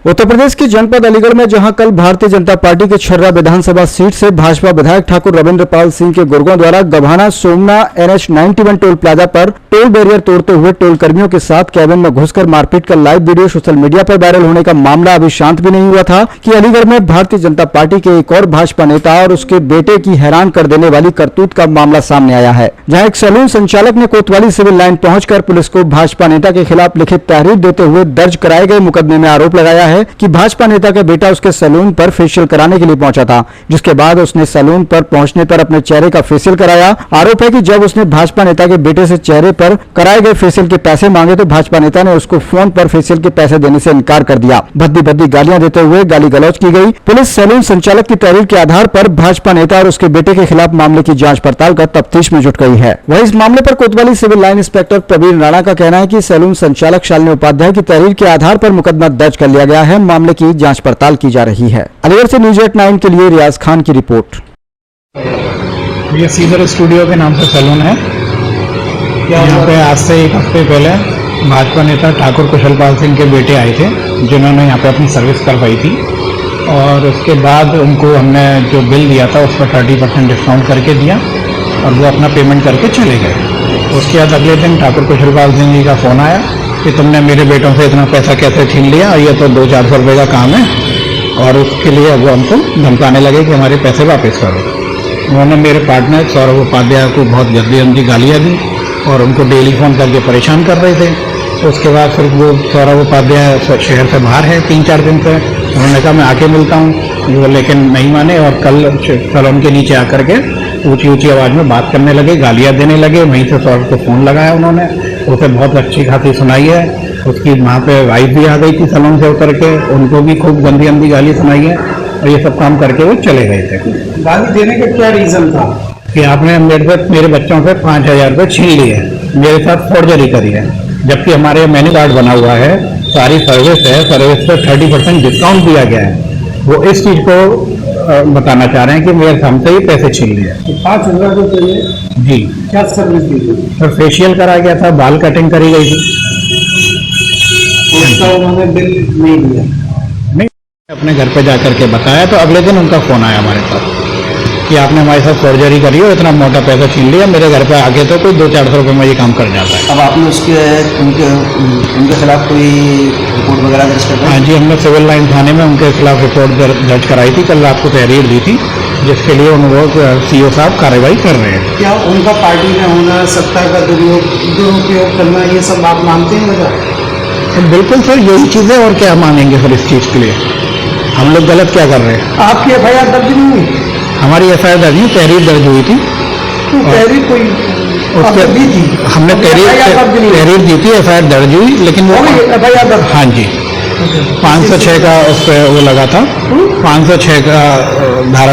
उत्तर प्रदेश की जनपद अलीगढ़ में जहां कल भारतीय जनता पार्टी के छर्रा विधानसभा सीट से भाजपा विधायक ठाकुर रविंद्र पाल सिंह के गुर्गों द्वारा गभाना सोमना NH 91 टोल प्लाजा पर टोल बैरियर तोड़ते हुए टोल कर्मियों के साथ कैबिन में घुसकर मारपीट का लाइव वीडियो सोशल मीडिया पर वायरल होने का मामला अभी शांत भी नहीं हुआ था कि अलीगढ़ में भारतीय जनता पार्टी के एक और भाजपा नेता और उसके बेटे की हैरान कर देने वाली करतूत का मामला सामने आया है, जहां एक सैलून संचालक ने कोतवाली सिविल लाइन पहुंचकर पुलिस को भाजपा नेता के खिलाफ लिखित तहरीर देते हुए दर्ज कराए गए मुकदमे में आरोप लगाया है कि भाजपा नेता का बेटा उसके सैलून पर फेशियल कराने के लिए पहुंचा था, जिसके बाद उसने सैलून पर पहुंचने पर अपने चेहरे का फेशियल कराया। आरोप है कि जब उसने भाजपा नेता के बेटे से चेहरे पर कराए गए फेशियल के पैसे मांगे तो भाजपा नेता ने उसको फोन पर फेशियल के पैसे देने से इनकार कर दिया। भद्दी भद्दी गालियां देते हुए गाली गलौज की गई। पुलिस सैलून संचालक की तहरीर के आधार पर भाजपा नेता और उसके बेटे के खिलाफ मामले की जांच पड़ताल कर तफ्तीश में जुट गई है। वहीं इस मामले पर कोतवाली civil line inspector Praveen Rana का कहना है कि सैलून संचालक शालिनी उपाध्याय की तहरीर के आधार पर मुकदमा दर्ज कर लिया गया है। मामले की जांच पड़ताल की जा रही है। अलीगढ़ से न्यूज़ 8 के लिए रियाज खान की रिपोर्ट। ये सीजर स्टूडियो के नाम से सैलून है। यहाँ पे आज से एक हफ्ते पहले भाजपा नेता ठाकुर कुशलपाल सिंह के बेटे आए थे, जिन्होंने यहाँ पे अपनी सर्विस करवाई थी और उसके बाद उनको हमने जो बिल दिया था उस पर 30% डिस्काउंट करके दिया और वो अपना पेमेंट करके चले गए। उसके बाद अगले दिन ठाकुर कुशलपाल सिंह जी का फ़ोन आया कि तुमने मेरे बेटों से इतना पैसा कैसे छीन लिया, ये तो 200-400 रुपये का काम है, और उसके लिए वो हमको धमकाने लगे कि हमारे पैसे वापस करो। उन्होंने मेरे पार्टनर सौरभ उपाध्याय को बहुत गंदी गालियाँ दी और उनको डेली फ़ोन करके परेशान कर रहे थे। उसके बाद फिर वो सौरभ उपाध्याय शहर से बाहर है 3-4 दिन से। उन्होंने कहा मैं आके मिलता हूँ, वो लेकिन नहीं माने और कल सैलून के नीचे आकर के ऊंची आवाज़ में बात करने लगे, गालियाँ देने लगे। वहीं से सौरभ को फ़ोन लगाया उन्होंने, उसे बहुत अच्छी खासी सुनाई है। उसकी वहाँ पे वाइफ भी आ गई थी सैलून से उतर के, उनको भी खूब गंदी गाली सुनाई है और ये सब काम करके वो चले गए थे। गाली देने का क्या रीज़न था? कि आपने मेरे बच्चों से 5,000 रुपये छीन लिए, मेरे साथ फोर्जरी करी है, जबकि हमारे मेन्यू कार्ड बना हुआ है, सारी सर्विस है, सर्विस पर 30% डिस्काउंट दिया गया है। वो इस चीज़ को बताना चाह रहे हैं कि मेरे हमसे ही पैसे छीन लिए। 5,000 रुपये जी। क्या सर्विस दी थी? सर फेशियल करा गया था, बाल कटिंग करी गई थी। उसका उन्होंने बिल नहीं दिया? नहीं, अपने घर पे जाकर के बताया तो अगले दिन उनका फ़ोन आया हमारे पास कि आपने हमारे साथ फॉर्जरी करी हो, इतना मोटा पैसा छीन लिया, मेरे घर पे आके तो कोई 200-400 रुपये में ये काम कर जाता है। अब आपने उनके खिलाफ कोई रिपोर्ट वगैरह दर्ज कर? हाँ जी, हमने सिविल लाइन थाने में उनके खिलाफ रिपोर्ट दर्ज कराई थी, कल आपको तहरीर दी थी, जिसके लिए उन लोग CO साहब कार्रवाई कर रहे हैं। क्या उनका पार्टी में होना, सत्ता का दुरुपयोग करना, ये सब आप मानते हैं? वजह तो बिल्कुल सर, यही चीज़ है और क्या मानेंगे सर इस चीज़ के लिए? हम लोग गलत क्या कर रहे हैं? आपकी FIR दर्ज नहीं हुई? हमारी FIR दर्ज नहीं, तहरीर दर्ज हुई थी। तो तहरीर कोई उसके दी थी? हमने तहरीर दी थी, FIR दर्ज हुई, लेकिन वो FIR दर्ज? हाँ जी, 506 का उस पर वो लगा था, 506 का धारा